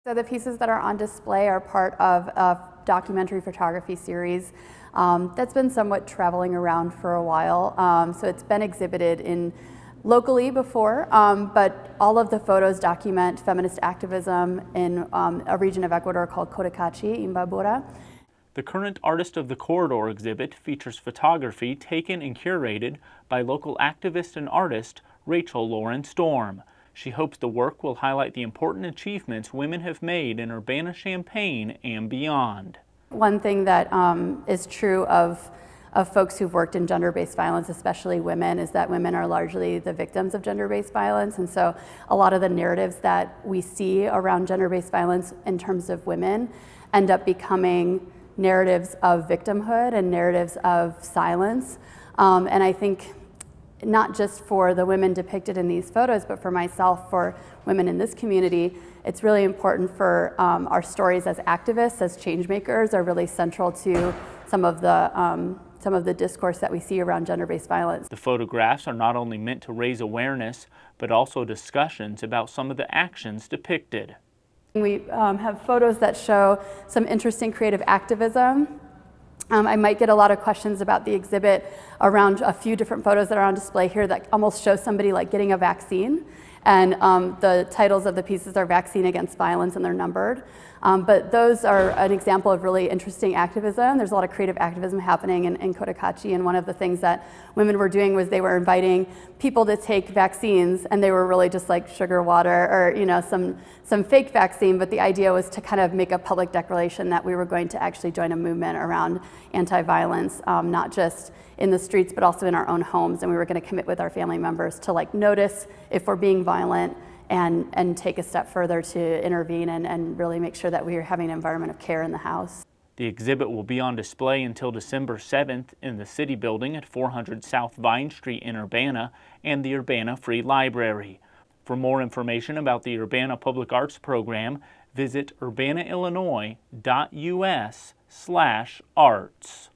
So the pieces that are on display are part of a documentary photography series that's been somewhat traveling around for a while. So it's been exhibited locally before, but all of the photos document feminist activism in a region of Ecuador called Cotacachi, Imbabura. The current Artist of the Corridor exhibit features photography taken and curated by local activist and artist Rachel Lauren Storm. She hopes the work will highlight the important achievements women have made in Urbana-Champaign and beyond. One thing that is true of folks who've worked in gender-based violence, especially women, is that women are largely the victims of gender-based violence. And so a lot of the narratives that we see around gender-based violence in terms of women end up becoming narratives of victimhood and narratives of silence. And I think not just for the women depicted in these photos, but for myself, for women in this community, it's really important for our stories as activists, as change makers, are really central to some of the discourse that we see around gender-based violence. The photographs are not only meant to raise awareness, but also discussions about some of the actions depicted. We have photos that show some interesting creative activism. I might get a lot of questions about the exhibit around a few different photos that are on display here that almost show somebody like getting a vaccine. And the titles of the pieces are Vaccine Against Violence, and they're numbered. But those are an example of really interesting activism. There's a lot of creative activism happening in Cotacachi, and one of the things that women were doing was they were inviting people to take vaccines, and they were really just like sugar water or some fake vaccine, but the idea was to kind of make a public declaration that we were going to actually join a movement around anti-violence, not just in the streets, but also in our own homes, and we were going to commit with our family members to notice if we're being violent and take a step further to intervene and really make sure that we are having an environment of care in the house. The exhibit will be on display until December 7th in the City Building at 400 South Vine Street in Urbana and the Urbana Free Library. For more information about the Urbana Public Arts Program, visit urbanaillinois.us/arts.